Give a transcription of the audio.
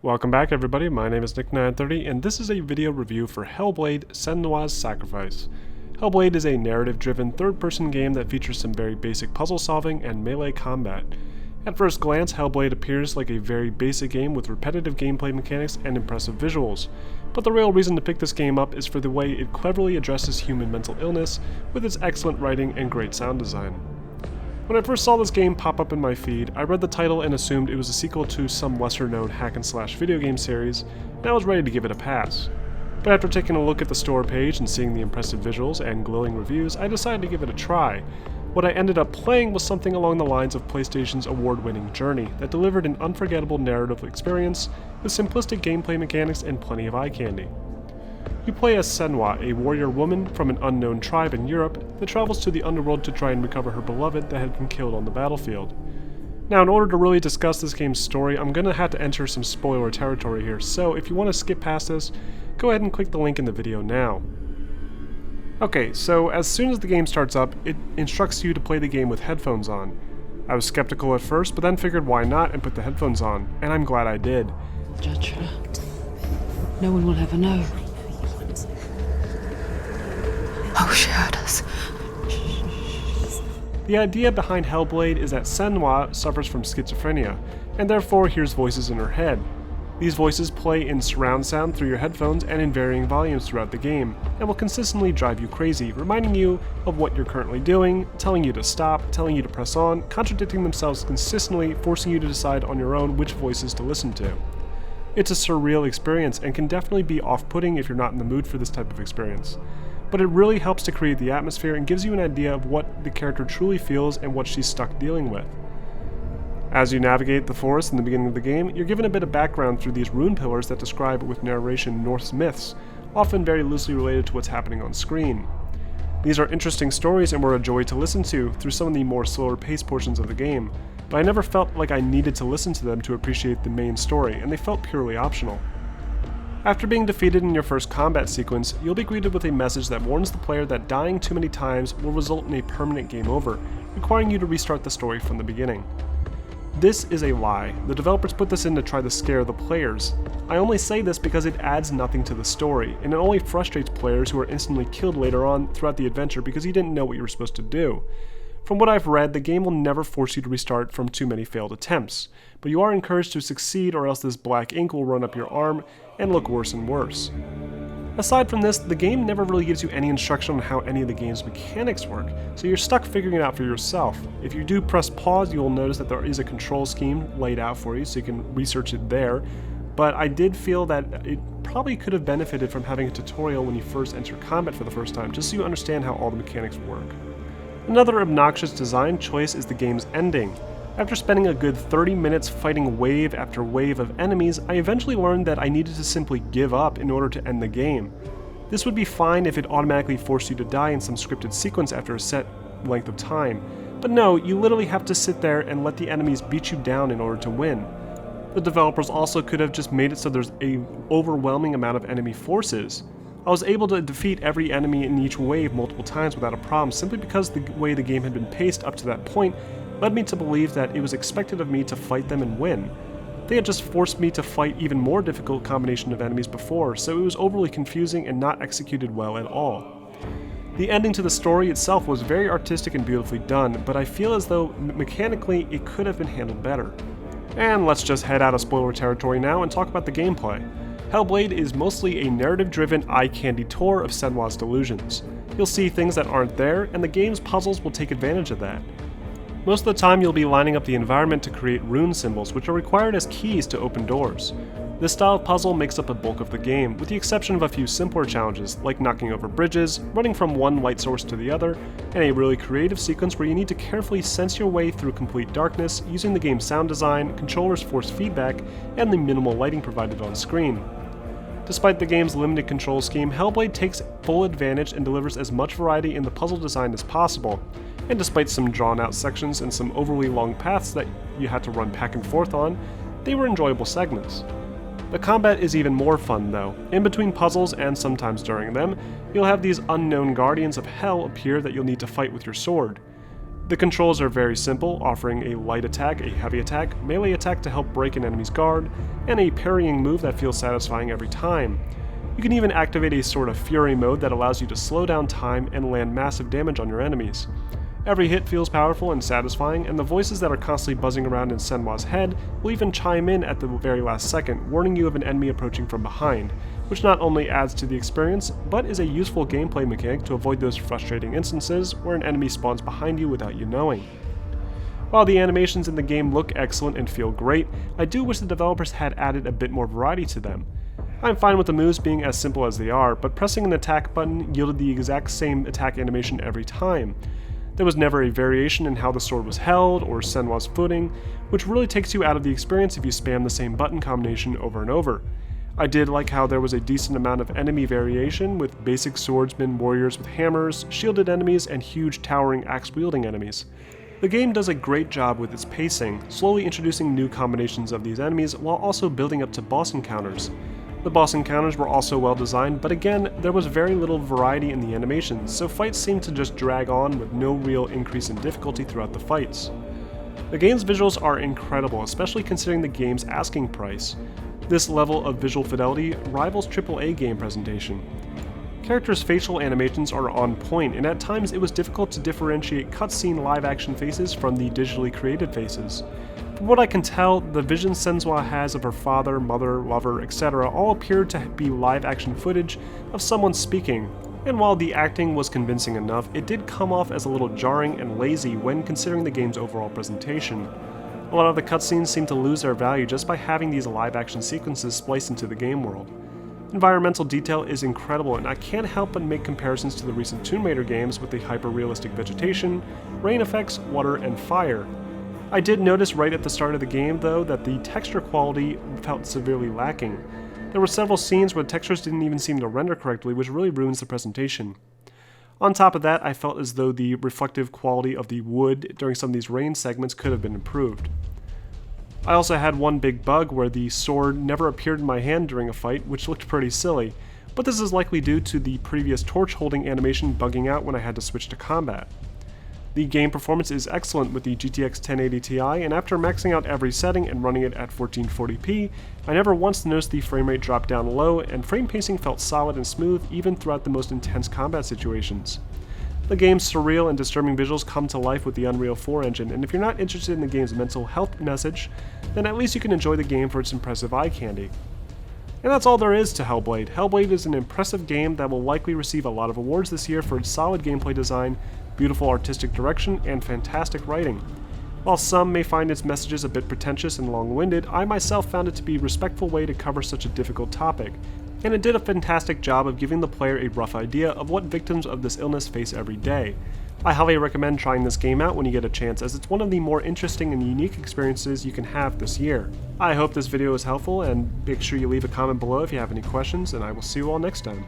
Welcome back everybody, my name is Nick930 and this is a video review for Hellblade: Senua's Sacrifice. Hellblade is a narrative-driven third-person game that features some very basic puzzle solving and melee combat. At first glance, Hellblade appears like a very basic game with repetitive gameplay mechanics and impressive visuals, but the real reason to pick this game up is for the way it cleverly addresses human mental illness with its excellent writing and great sound design. When I first saw this game pop up in my feed, I read the title and assumed it was a sequel to some lesser-known hack-and-slash video game series, and I was ready to give it a pass. But after taking a look at the store page and seeing the impressive visuals and glowing reviews, I decided to give it a try. What I ended up playing was something along the lines of PlayStation's award-winning Journey that delivered an unforgettable narrative experience with simplistic gameplay mechanics and plenty of eye candy. You play as Senua, a warrior woman from an unknown tribe in Europe that travels to the underworld to try and recover her beloved that had been killed on the battlefield. Now, in order to really discuss this game's story, I'm going to have to enter some spoiler territory here, so if you want to skip past this, go ahead and click the link in the video now. Okay, so as soon as the game starts up, it instructs you to play the game with headphones on. I was skeptical at first, but then figured why not and put the headphones on, and I'm glad I did. Judge her. No one will ever know. Oh, she heard us. The idea behind Hellblade is that Senua suffers from schizophrenia, and therefore hears voices in her head. These voices play in surround sound through your headphones and in varying volumes throughout the game, and will consistently drive you crazy, reminding you of what you're currently doing, telling you to stop, telling you to press on, contradicting themselves consistently, forcing you to decide on your own which voices to listen to. It's a surreal experience and can definitely be off-putting if you're not in the mood for this type of experience. But it really helps to create the atmosphere and gives you an idea of what the character truly feels and what she's stuck dealing with. As you navigate the forest in the beginning of the game, you're given a bit of background through these rune pillars that describe with narration Norse myths, often very loosely related to what's happening on screen. These are interesting stories and were a joy to listen to through some of the more slower paced portions of the game, but I never felt like I needed to listen to them to appreciate the main story, and they felt purely optional. After being defeated in your first combat sequence, you'll be greeted with a message that warns the player that dying too many times will result in a permanent game over, requiring you to restart the story from the beginning. This is a lie. The developers put this in to try to scare the players. I only say this because it adds nothing to the story, and it only frustrates players who are instantly killed later on throughout the adventure because you didn't know what you were supposed to do. From what I've read, the game will never force you to restart from too many failed attempts, but you are encouraged to succeed or else this black ink will run up your arm and look worse and worse. Aside from this, the game never really gives you any instruction on how any of the game's mechanics work, so you're stuck figuring it out for yourself. If you do press pause, you will notice that there is a control scheme laid out for you, so you can research it there, but I did feel that it probably could have benefited from having a tutorial when you first enter combat for the first time, just so you understand how all the mechanics work. Another obnoxious design choice is the game's ending. After spending a good 30 minutes fighting wave after wave of enemies, I eventually learned that I needed to simply give up in order to end the game. This would be fine if it automatically forced you to die in some scripted sequence after a set length of time, but no, you literally have to sit there and let the enemies beat you down in order to win. The developers also could have just made it so there's an overwhelming amount of enemy forces. I was able to defeat every enemy in each wave multiple times without a problem simply because the way the game had been paced up to that point led me to believe that it was expected of me to fight them and win. They had just forced me to fight even more difficult combination of enemies before, so it was overly confusing and not executed well at all. The ending to the story itself was very artistic and beautifully done, but I feel as though mechanically it could have been handled better. And let's just head out of spoiler territory now and talk about the gameplay. Hellblade is mostly a narrative-driven eye-candy tour of Senua's delusions. You'll see things that aren't there, and the game's puzzles will take advantage of that. Most of the time you'll be lining up the environment to create rune symbols, which are required as keys to open doors. This style of puzzle makes up a bulk of the game, with the exception of a few simpler challenges, like knocking over bridges, running from one light source to the other, and a really creative sequence where you need to carefully sense your way through complete darkness using the game's sound design, controller's force feedback, and the minimal lighting provided on screen. Despite the game's limited control scheme, Hellblade takes full advantage and delivers as much variety in the puzzle design as possible, and despite some drawn-out sections and some overly long paths that you had to run back and forth on, they were enjoyable segments. The combat is even more fun though. In between puzzles and sometimes during them, you'll have these unknown guardians of hell appear that you'll need to fight with your sword. The controls are very simple, offering a light attack, a heavy attack, melee attack to help break an enemy's guard, and a parrying move that feels satisfying every time. You can even activate a sort of fury mode that allows you to slow down time and land massive damage on your enemies. Every hit feels powerful and satisfying, and the voices that are constantly buzzing around in Senua's head will even chime in at the very last second, warning you of an enemy approaching from behind, which not only adds to the experience, but is a useful gameplay mechanic to avoid those frustrating instances where an enemy spawns behind you without you knowing. While the animations in the game look excellent and feel great, I do wish the developers had added a bit more variety to them. I'm fine with the moves being as simple as they are, but pressing an attack button yielded the exact same attack animation every time. There was never a variation in how the sword was held or Senua's footing, which really takes you out of the experience if you spam the same button combination over and over. I did like how there was a decent amount of enemy variation, with basic swordsmen, warriors with hammers, shielded enemies, and huge towering axe-wielding enemies. The game does a great job with its pacing, slowly introducing new combinations of these enemies while also building up to boss encounters. The boss encounters were also well designed, but again, there was very little variety in the animations, so fights seemed to just drag on with no real increase in difficulty throughout the fights. The game's visuals are incredible, especially considering the game's asking price. This level of visual fidelity rivals AAA game presentation. Characters' facial animations are on point, and at times it was difficult to differentiate cutscene live-action faces from the digitally created faces. From what I can tell, the vision Senua has of her father, mother, lover, etc. all appeared to be live-action footage of someone speaking, and while the acting was convincing enough, it did come off as a little jarring and lazy when considering the game's overall presentation. A lot of the cutscenes seem to lose their value just by having these live-action sequences spliced into the game world. Environmental detail is incredible, and I can't help but make comparisons to the recent Tomb Raider games with the hyper-realistic vegetation, rain effects, water, and fire. I did notice right at the start of the game, though, that the texture quality felt severely lacking. There were several scenes where the textures didn't even seem to render correctly, which really ruins the presentation. On top of that, I felt as though the reflective quality of the wood during some of these rain segments could have been improved. I also had one big bug where the sword never appeared in my hand during a fight, which looked pretty silly, but this is likely due to the previous torch holding animation bugging out when I had to switch to combat. The game performance is excellent with the GTX 1080 Ti, and after maxing out every setting and running it at 1440p, I never once noticed the frame rate drop down low, and frame pacing felt solid and smooth even throughout the most intense combat situations. The game's surreal and disturbing visuals come to life with the Unreal 4 engine, and if you're not interested in the game's mental health message, then at least you can enjoy the game for its impressive eye candy. And that's all there is to Hellblade. Hellblade is an impressive game that will likely receive a lot of awards this year for its solid gameplay design, beautiful artistic direction, and fantastic writing. While some may find its messages a bit pretentious and long-winded, I myself found it to be a respectful way to cover such a difficult topic, and it did a fantastic job of giving the player a rough idea of what victims of this illness face every day. I highly recommend trying this game out when you get a chance, as it's one of the more interesting and unique experiences you can have this year. I hope this video was helpful, and make sure you leave a comment below if you have any questions, and I will see you all next time.